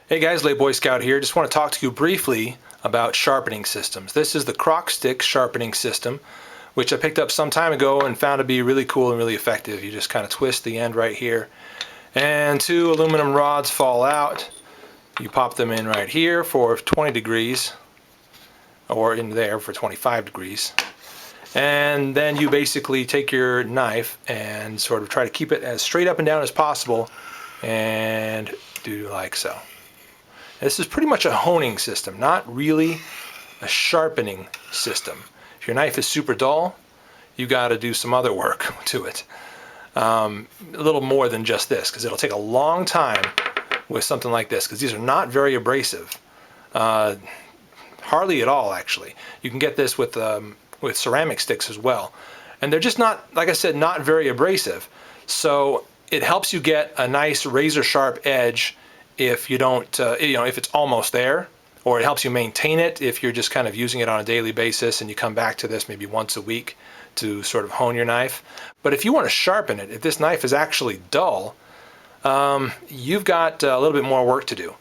Hey guys, Late Boy Scout here. Just want to talk to you briefly about sharpening systems. This is the Croc Stick sharpening system, which I picked up some time ago and found to be really cool and really effective. You just kind of twist the end right here, and two aluminum rods fall out. You pop them in right here for 20 degrees, or in there for 25 degrees. And then you basically take your knife and sort of try to keep it as straight up and down as possible and do like so. This is pretty much a honing system, not really a sharpening system. If your knife is super dull, you got to do some other work to it. A little more than just this, because it'll take a long time with something like this, because these are not very abrasive. Hardly at all, actually. You can get this with ceramic sticks as well. And they're just not, like I said, not very abrasive. So it helps you get a nice razor sharp edge if you don't, if it's almost there, or it helps you maintain it if you're just kind of using it on a daily basis and you come back to this maybe once a week to sort of hone your knife. But if you want to sharpen it, if this knife is actually dull, you've got a little bit more work to do.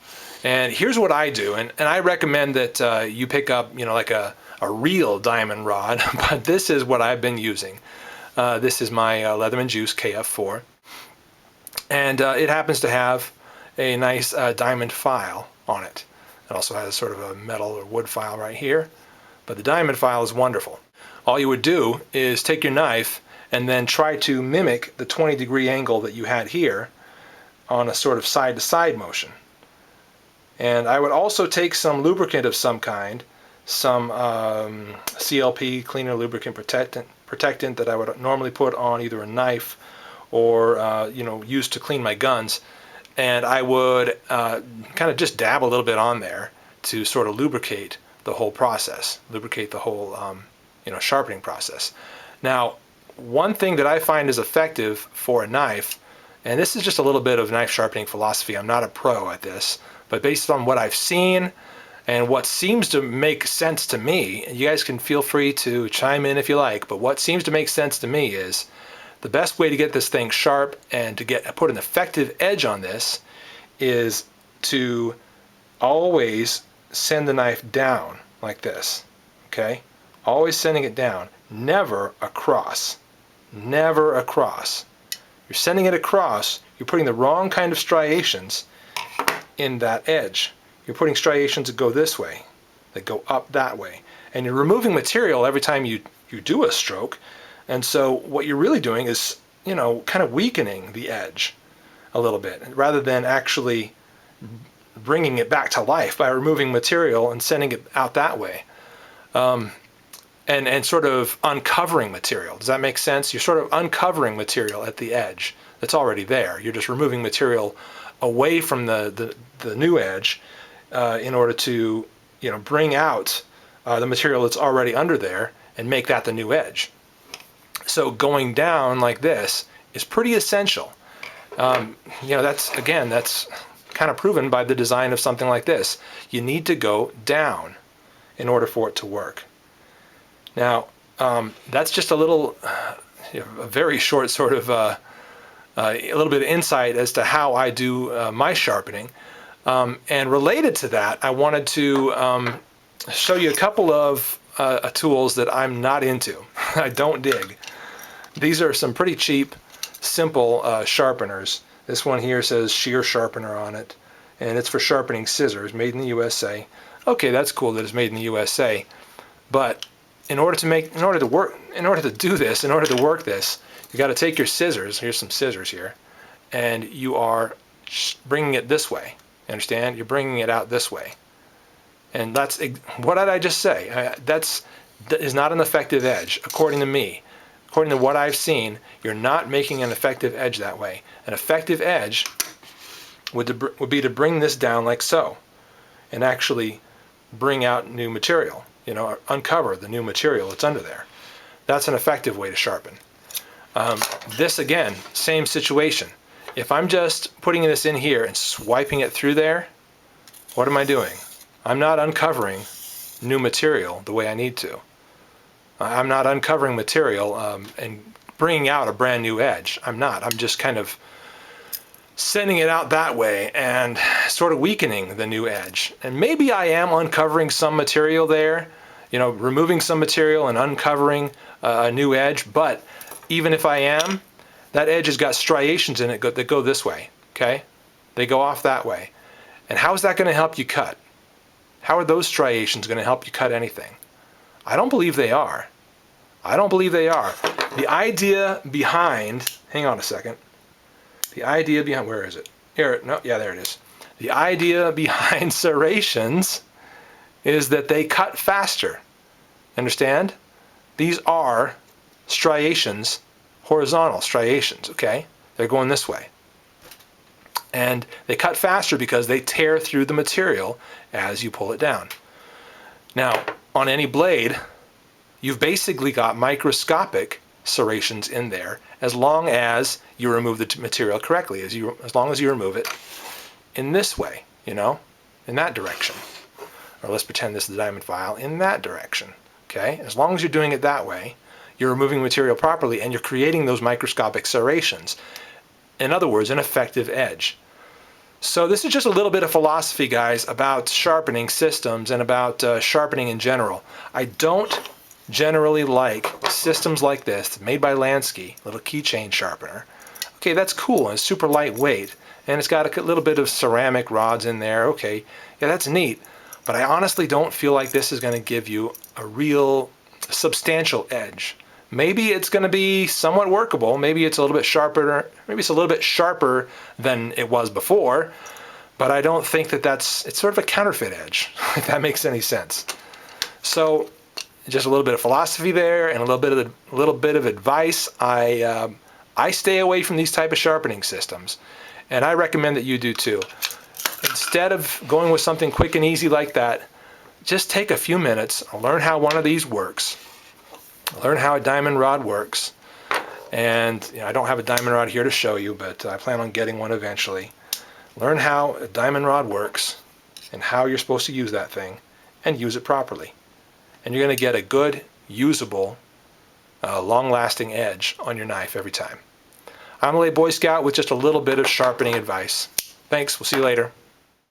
And here's what I do, and I recommend that you pick up, like a real diamond rod, but this is what I've been using. This is my Leatherman Juice KF4, and it happens to have a nice diamond file on it. It also has sort of a metal or wood file right here, but the diamond file is wonderful. All you would do is take your knife and then try to mimic the 20-degree angle that you had here on a sort of side-to-side motion. And I would also take some lubricant of some kind, some CLP, cleaner lubricant protectant that I would normally put on either a knife or use to clean my guns. And I would kind of just dab a little bit on there to sort of lubricate the whole process, lubricate the whole sharpening process. Now, one thing that I find is effective for a knife, and this is just a little bit of knife sharpening philosophy. I'm not a pro at this, but based on what I've seen and what seems to make sense to me, and you guys can feel free to chime in if you like, but what seems to make sense to me is the best way to get this thing sharp and to put an effective edge on this is to always send the knife down like this, okay? Always sending it down, never across, never across. You're sending it across, you're putting the wrong kind of striations in that edge. You're putting striations that go this way, that go up that way. And you're removing material every time you do a stroke. And so what you're really doing is, kind of weakening the edge a little bit, rather than actually bringing it back to life by removing material and sending it out that way. And sort of uncovering material. Does that make sense? You're sort of uncovering material at the edge that's already there. You're just removing material away from the new edge in order to bring out the material that's already under there and make that the new edge. So going down like this is pretty essential. That's kind of proven by the design of something like this. You need to go down in order for it to work. Now, that's just a little, a very short sort of, a little bit of insight as to how I do my sharpening. And related to that, I wanted to show you a couple of tools that I'm not into. I don't dig. These are some pretty cheap, simple sharpeners. This one here says shear sharpener on it, and it's for sharpening scissors, made in the USA. Okay, that's cool that it's made in the USA, but in order to work this, you got to take your scissors. Here's some scissors here, and you are bringing it this way. You understand? You're bringing it out this way, and that's what did I just say? That is not an effective edge, according to me. According to what I've seen, you're not making an effective edge that way. An effective edge would be to bring this down like so, and actually bring out new material. Uncover the new material that's under there. That's an effective way to sharpen. This again, same situation. If I'm just putting this in here and swiping it through there, what am I doing? I'm not uncovering new material the way I need to. I'm not uncovering material and bringing out a brand new edge. I'm not. I'm just kind of sending it out that way and sort of weakening the new edge. And maybe I am uncovering some material there, removing some material and uncovering a new edge, but even if I am, that edge has got striations in it that go this way, okay? They go off that way. And how is that going to help you cut? How are those striations going to help you cut anything? I don't believe they are. I don't believe they are. The idea behind, hang on a second. The idea behind, where is it? Here, no, yeah, there it is. The idea behind serrations is that they cut faster. Understand? These are striations, horizontal striations, okay? They're going this way. And they cut faster because they tear through the material as you pull it down. Now, on any blade, you've basically got microscopic serrations in there as long as you remove the material correctly, as long as you remove it in this way, in that direction. Or let's pretend this is a diamond file in that direction, okay? As long as you're doing it that way, you're removing material properly and you're creating those microscopic serrations. In other words, an effective edge. So this is just a little bit of philosophy, guys, about sharpening systems and about sharpening in general. I don't generally like systems like this, made by Lansky, little keychain sharpener. Okay, that's cool, and it's super lightweight, and it's got a little bit of ceramic rods in there. Okay, yeah, that's neat, but I honestly don't feel like this is going to give you a real substantial edge. Maybe it's going to be somewhat workable. Maybe it's a little bit sharper. Maybe it's a little bit sharper than it was before, but I don't think it's sort of a counterfeit edge, if that makes any sense. So just a little bit of philosophy there and a little bit of advice. I stay away from these type of sharpening systems, and I recommend that you do too. Instead of going with something quick and easy like that, just take a few minutes, learn how one of these works. Learn how a diamond rod works. And I don't have a diamond rod here to show you, but I plan on getting one eventually. Learn how a diamond rod works and how you're supposed to use that thing, and use it properly. And you're going to get a good, usable, long-lasting edge on your knife every time. I'm a late Boy Scout with just a little bit of sharpening advice. Thanks. We'll see you later.